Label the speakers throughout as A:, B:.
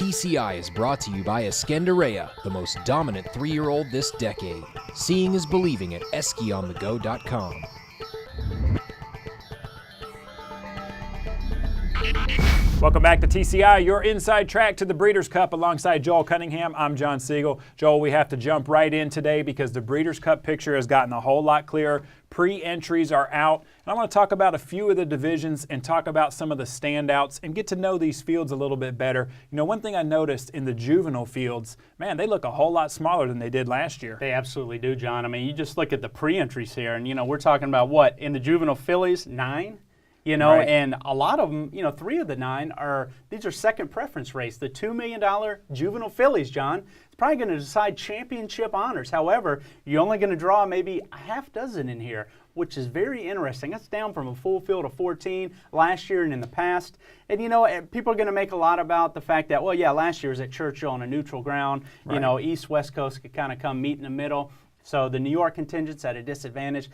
A: TCI is brought to you by Escandarea, the most dominant 3-year-old this decade. Seeing is believing at eskyonthego.com.
B: Welcome back to TCI, your inside track to the Breeders' Cup alongside Joel Cunningham. I'm John Siegel. Joel, we have to jump right in today because the Breeders' Cup picture has gotten a whole lot clearer. Pre-entries are out. And I want to talk about a few of the divisions and talk about some of the standouts and get to know these fields a little bit better. You know, one thing I noticed in the juvenile fields, man, they look a whole lot smaller than they did last year.
C: They absolutely do, John. I mean, you just look at the pre-entries here, and, you know, we're talking about what? In the juvenile fillies, 9? You know,
B: right.
C: And a lot of them, you know, 3 of the 9 these are second preference race. The $2 million juvenile fillies, John, it's probably going to decide championship honors. However, you're only going to draw maybe a half dozen in here, which is very interesting. That's down from a full field of 14 last year and in the past. And, you know, people are going to make a lot about the fact that, well, yeah, last year was at Churchill on a neutral ground. Right. You know, East-West Coast could kind of come meet in the middle. So the New York contingent's at a disadvantage.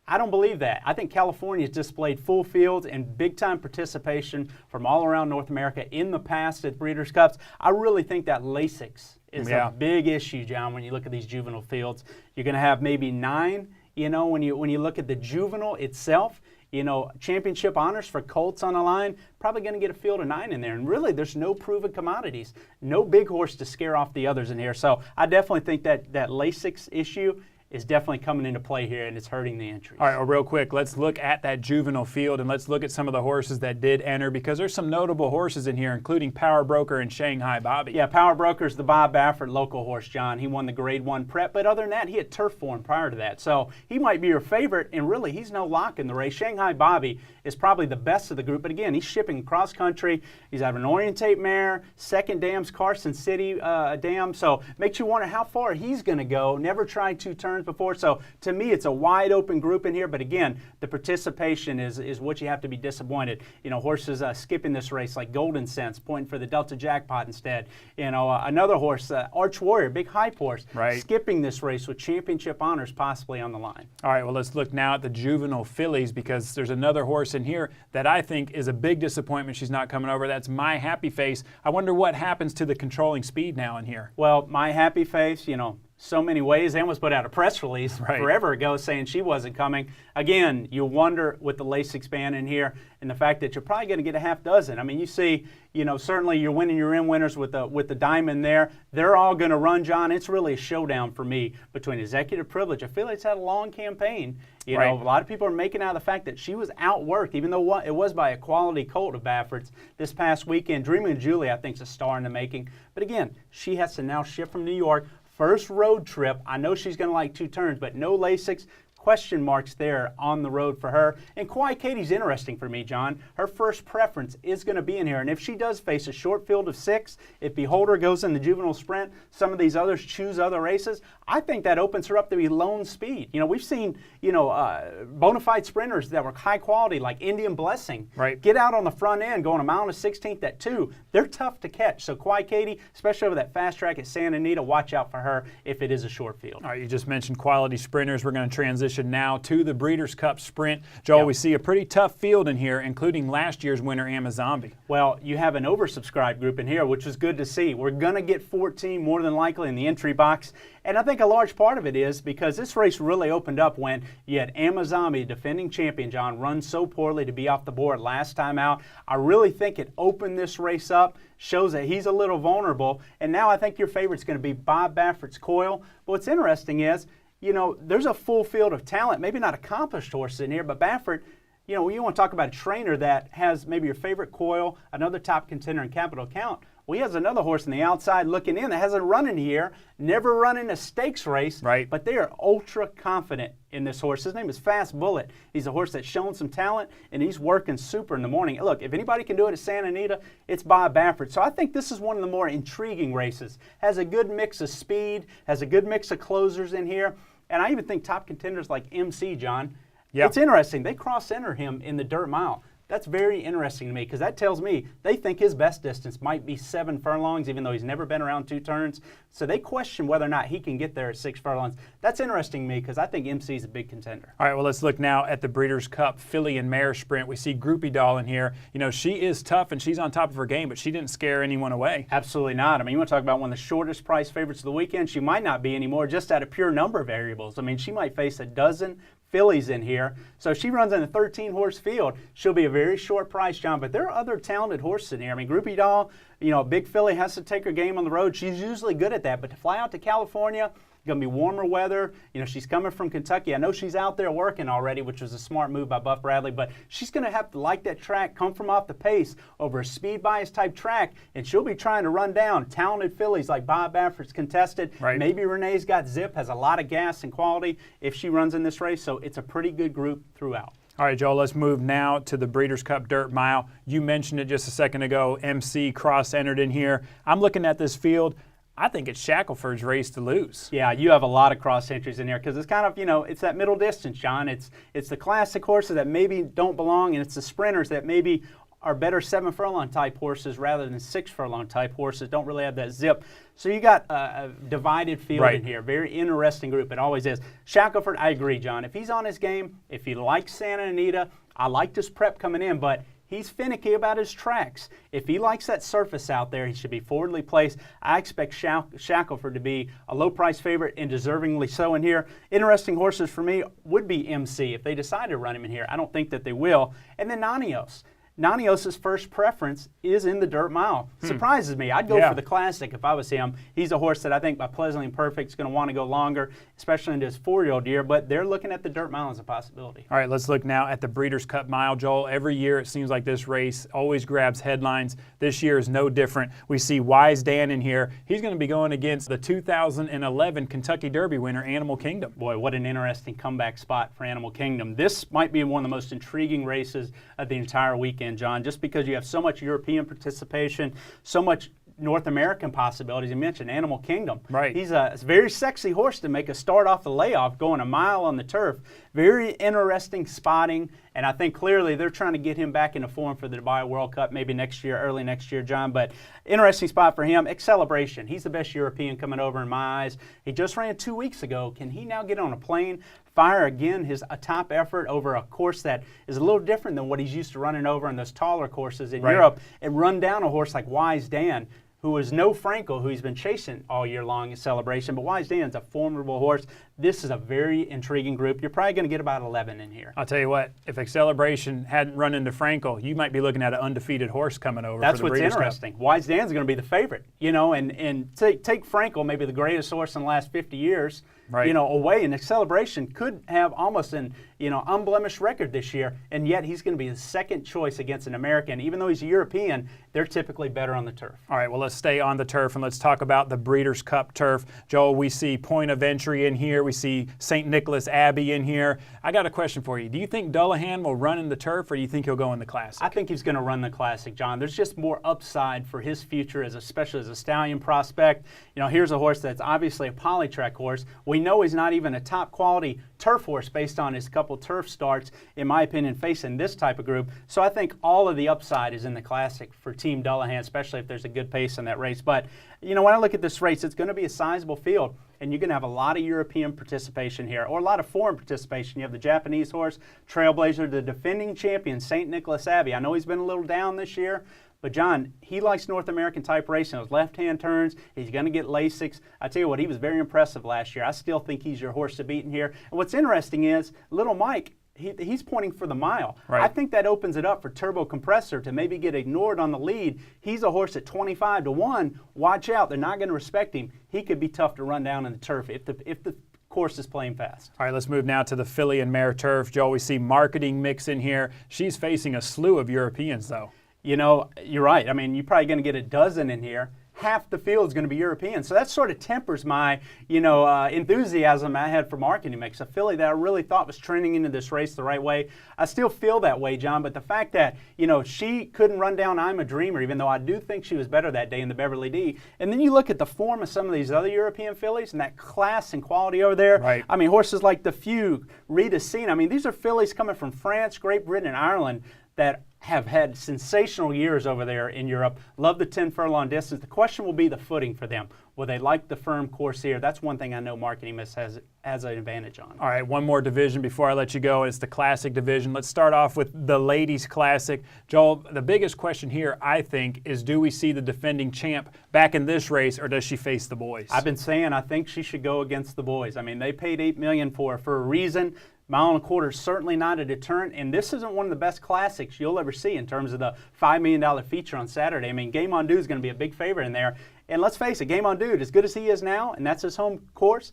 C: I don't believe that. I think California has displayed full fields and big-time participation from all around North America in the past at Breeders' Cups. I really think that Lasix is a big issue, John, when you look at these juvenile fields. You're going to have maybe 9, you know, when you look at the juvenile itself. You know, championship honors for colts on the line, probably going to get a field of 9 in there. And really, there's no proven commodities. No big horse to scare off the others in here. So I definitely think that Lasix issue is definitely coming into play here, and it's hurting the entries.
B: All right, well, real quick, let's look at that juvenile field, and let's look at some of the horses that did enter, because there's some notable horses in here, including Power Broker and Shanghai Bobby.
C: Yeah, Power Broker's the Bob Baffert local horse, John. He won the Grade 1 prep, but other than that, he had turf form prior to that. So he might be your favorite, and really, he's no lock in the race. Shanghai Bobby is probably the best of the group, but again, he's shipping cross country. He's having an orientate mare, second dam's Carson City dam, so makes you wonder how far he's going to go. Never tried 2 turns before, so to me, it's a wide open group in here, but again, the participation is what you have to be disappointed. You know, horses skipping this race like Golden Sense, pointing for the Delta Jackpot instead. You know, another horse, Arch Warrior, big hype horse, skipping this race with championship honors possibly on the line.
B: All right, well, let's look now at the juvenile fillies, because there's another horse in here that I think is a big disappointment she's not coming over. That's My Happy Face. I wonder what happens to the controlling speed now in here.
C: Well, My Happy Face, you know, so many ways. They almost put out a press release forever ago saying she wasn't coming. Again, you wonder with the Lasix ban in here and the fact that you're probably going to get a half dozen. I mean, you see, you know, certainly you're winning your in winners with the diamond there. They're all going to run, John. It's really a showdown for me between Executive Privilege. I feel like it's had a long campaign. You know, a lot of people are making out of the fact that she was outworked, even though it was by a quality colt of Baffert's this past weekend. Dreaming of Julie, I think, is a star in the making. But again, she has to now ship from New York. First road trip. I know she's going to like 2 turns, but no Lasix. Question marks there on the road for her. And Kauai Katie's interesting for me, John. Her first preference is going to be in here. And if she does face a short field of 6, if Beholder goes in the juvenile sprint, some of these others choose other races, I think that opens her up to be lone speed. You know, we've seen, you know, bona fide sprinters that were high quality like Indian Blessing get out on the front end going a mile and a 16th at 2. They're tough to catch. So Kauai Katie, especially over that fast track at Santa Anita, watch out for her if it is a short field.
B: All right, you just mentioned quality sprinters. We're going to transition now to the Breeders' Cup Sprint. Joel, we see a pretty tough field in here, including last year's winner, Amazombi.
C: Well, you have an oversubscribed group in here, which is good to see. We're going to get 14 more than likely in the entry box. And I think a large part of it is because this race really opened up when you had Amazombi, defending champion, John, run so poorly to be off the board last time out. I really think it opened this race up, shows that he's a little vulnerable. And now I think your favorite's going to be Bob Baffert's Coil. But what's interesting is, you know, there's a full field of talent, maybe not accomplished horses in here, but Baffert, you know, you want to talk about a trainer that has maybe your favorite Coil, another top contender in capital account. Well, he has another horse on the outside looking in that hasn't run in here, never run in a stakes race, but they are ultra confident in this horse. His name is Fast Bullet. He's a horse that's shown some talent, and he's working super in the morning. Look, if anybody can do it at Santa Anita, it's Bob Baffert. So I think this is one of the more intriguing races. Has a good mix of speed, has a good mix of closers in here, and I even think top contenders like MC, John, it's interesting. They cross-enter him in the dirt mile. That's very interesting to me because that tells me they think his best distance might be 7 furlongs, even though he's never been around 2 turns. So they question whether or not he can get there at 6 furlongs. That's interesting to me because I think MC is a big contender.
B: All right, well, let's look now at the Breeders' Cup filly and mare sprint. We see Groupie Doll in here. You know, she is tough and she's on top of her game, but she didn't scare anyone away.
C: Absolutely not. I mean, you want to talk about one of the shortest price favorites of the weekend. She might not be anymore just out of pure number variables. I mean, she might face a dozen fillies in here. So if she runs in a 13-horse field, she'll be a very short price, John. But there are other talented horses in here. I mean, Groupie Doll, you know, a big filly has to take her game on the road. She's usually good at that. But to fly out to California, going to be warmer weather. You know, she's coming from Kentucky. I know she's out there working already, which was a smart move by Buff Bradley, but she's going to have to like that track, come from off the pace over a speed bias type track, and she'll be trying to run down talented fillies like Bob Baffert's contested.
B: Right.
C: Maybe Renee's got zip, has a lot of gas and quality if she runs in this race, so it's a pretty good group throughout.
B: All right, Joel, let's move now to the Breeders' Cup Dirt Mile. You mentioned it just a second ago. MC Cross entered in here. I'm looking at this field. I think it's Shackelford's race to lose.
C: Yeah, you have a lot of cross entries in here because it's kind of, you know, it's that middle distance, John. It's the classic horses that maybe don't belong, and it's the sprinters that maybe are better 7 furlong type horses rather than 6 furlong type horses. Don't really have that zip. So you got a divided field in here. Very interesting group. It always is. Shackelford, I agree, John. If he's on his game, if he likes Santa Anita, I liked his prep coming in, but he's finicky about his tracks. If he likes that surface out there, he should be forwardly placed. I expect Shackelford to be a low-price favorite and deservingly so in here. Interesting horses for me would be MC if they decide to run him in here. I don't think that they will. And then Nanios. Nanios' first preference is in the Dirt Mile. Surprises me. I'd go for the Classic if I was him. He's a horse that I think by Pleasantly Imperfect is going to want to go longer, especially into his 4-year-old year, but they're looking at the Dirt Mile as a possibility.
B: All right, let's look now at the Breeders' Cup Mile, Joel. Every year it seems like this race always grabs headlines. This year is no different. We see Wise Dan in here. He's going to be going against the 2011 Kentucky Derby winner, Animal Kingdom.
C: Boy, what an interesting comeback spot for Animal Kingdom. This might be one of the most intriguing races of the entire weekend, John, just because you have so much European participation, so much North American possibilities. You mentioned Animal Kingdom.
B: Right.
C: He's a very sexy horse to make a start off the layoff, going a mile on the turf. Very interesting spotting, and I think clearly they're trying to get him back into form for the Dubai World Cup maybe next year, early next year, John. But interesting spot for him. Acceleration. He's the best European coming over in my eyes. He just ran 2 weeks ago. Can he now get on a plane, fire again a top effort over a course that is a little different than what he's used to running over in those taller courses in Europe, and run down a horse like Wise Dan, who is no Franco, who he's been chasing all year long in Celebration, but Wise Dan's a formidable horse. This is a very intriguing group. You're probably going to get about 11 in here.
B: I'll tell you what, if Acceleration hadn't run into Franco, you might be looking at an undefeated horse coming over.
C: That's
B: for the
C: what's
B: Breeders'
C: interesting.
B: Cup.
C: Wise Dan's going to be the favorite, you know, and take Franco, maybe the greatest horse in the last 50 years, you know, away, and Acceleration could have almost an, you know, unblemished record this year, and yet he's going to be the second choice against an American. Even though he's a European, they're typically better on the turf.
B: All right, well, let's stay on the turf and let's talk about the Breeders' Cup turf. Joel, we see Point of Entry in here. We see St. Nicholas Abbey in here. I got a question for you. Do you think Dullahan will run in the turf, or do you think he'll go in the Classic?
C: I think he's going to run the Classic, John. There's just more upside for his future, especially as a stallion prospect. You know, here's a horse that's obviously a polytrack horse. We know he's not even a top quality turf horse based on his couple turf starts, in my opinion, facing this type of group. So I think all of the upside is in the Classic for Team Dullahan, especially if there's a good pace in that race. But, you know, when I look at this race, it's going to be a sizable field, and you're going to have a lot of European participation here, or a lot of foreign participation. You have the Japanese horse, Trailblazer, the defending champion, St. Nicholas Abbey. I know he's been a little down this year, but, John, he likes North American type racing. Those left-hand turns, he's going to get Lasix. I tell you what, he was very impressive last year. I still think he's your horse to beat in here. And what's interesting is, little Mike, he's pointing for the mile.
B: Right.
C: I think that opens it up for Turbo Compressor to maybe get ignored on the lead. He's a horse at 25-1. Watch out. They're not going to respect him. He could be tough to run down in the turf if the course is playing fast.
B: All right, let's move now to the filly and mare turf. Joel, we see Marketing Mix in here. She's facing a slew of Europeans, though.
C: You know, you're right. I mean, you're probably going to get a dozen in here. Half the field is going to be European. So that sort of tempers my, you know, enthusiasm I had for Marketing Mix, a filly that I really thought was trending into this race the right way. I still feel that way, John, but the fact that, you know, she couldn't run down I'm a Dreamer, even though I do think she was better that day in the Beverly D. And then you look at the form of some of these other European fillies and that class and quality over there.
B: Right.
C: I mean, horses like the Fugue, Rita Cena. I mean, these are fillies coming from France, Great Britain, and Ireland that have had sensational years over there in Europe. Love the 10 furlong distance. The question will be the footing for them. Will they like the firm course here? That's one thing I know Marketing Miss has an advantage on.
B: All right, one more division before I let you go. It's the Classic division. Let's start off with the Ladies Classic. Joel, the biggest question here, I think, is do we see the defending champ back in this race, or does she face the boys?
C: I've been saying I think she should go against the boys. I mean, they paid $8 million for her for a reason. Mile and a quarter is certainly not a deterrent, and this isn't one of the best classics you'll ever see in terms of the $5 million feature on Saturday. I mean, Game On Dude is going to be a big favorite in there. And let's face it, Game On Dude, as good as he is now, and that's his home course,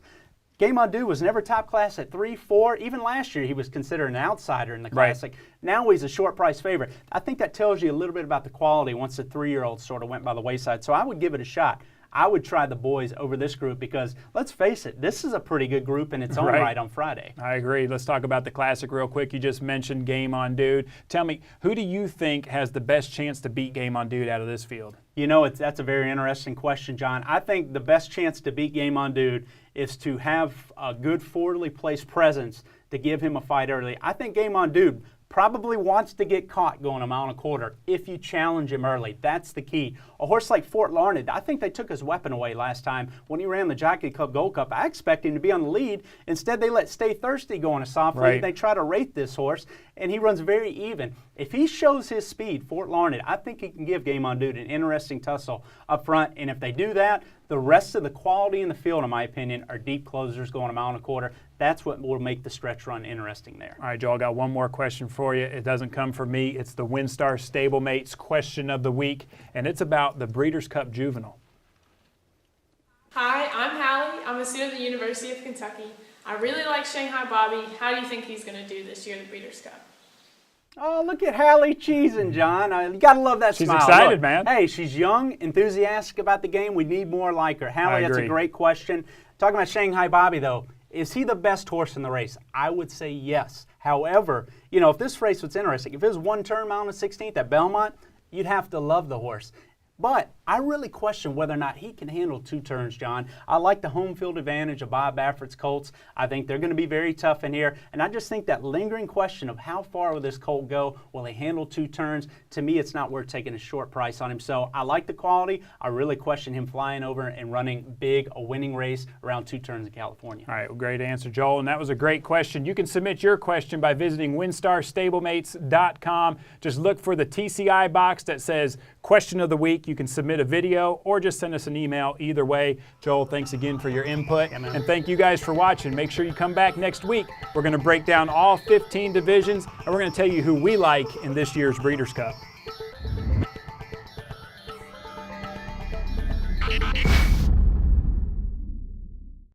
C: Game On Dude was never top class at 3, 4. Even last year, he was considered an outsider in the Classic. Right. Now he's a short price favorite. I think that tells you a little bit about the quality once the 3-year-old sort of went by the wayside. So I would give it a shot. I would try the boys over this group because, let's face it, this is a pretty good group in its own right on Friday.
B: I agree. Let's talk about the Classic real quick. You just mentioned Game On Dude. Tell me, who do you think has the best chance to beat Game On Dude out of this field?
C: You know, that's a very interesting question, John. I think the best chance to beat Game On Dude is to have a good forwardly placed presence to give him a fight early. I think Game On Dude probably wants to get caught going a mile and a quarter if you challenge him early. That's the key. A horse like Fort Larned, I think they took his weapon away last time when he ran the Jockey Club Gold Cup. I expect him to be on the lead. Instead, they let Stay Thirsty go on a soft lead. They try to rate this horse, and he runs very even. If he shows his speed, Fort Larned, I think he can give Game On Dude an interesting tussle up front. And if they do that, the rest of the quality in the field, in my opinion, are deep closers going a mile and a quarter. That's what will make the stretch run interesting there.
B: All right, Joel, I got one more question for you. It doesn't come from me. It's the WinStar Stablemates question of the week, and it's about the Breeders' Cup Juvenile.
D: Hi, I'm Hallie. I'm a student at the University of Kentucky. I really like Shanghai Bobby. How do you think he's going to do this year in the Breeders' Cup?
C: Oh, look at Hallie cheesing, John. You got to love that smile.
B: She's excited, man.
C: Hey, she's young, enthusiastic about the game. We need more like her. Hallie, that's a great question. Talking about Shanghai Bobby, though, is he the best horse in the race? I would say yes. However, you know, if this race was interesting, if it was one turn mile on the 16th at Belmont, you'd have to love the horse. But I really question whether or not he can handle 2 turns, John. I like the home field advantage of Bob Baffert's Colts. I think they're going to be very tough in here. And I just think that lingering question of how far will this colt go? Will he handle 2 turns? To me, it's not worth taking a short price on him. So I like the quality. I really question him flying over and running big, a winning race around 2 turns in California.
B: All right, well, great answer, Joel. And that was a great question. You can submit your question by visiting WinStarStablemates.com. Just look for the TCI box that says Question of the Week. You can submit a video or just send us an email. Either way, Joel, thanks again for your input. And thank you guys for watching. Make sure you come back next week. We're going to break down all 15 divisions, and we're going to tell you who we like in this year's Breeders' Cup.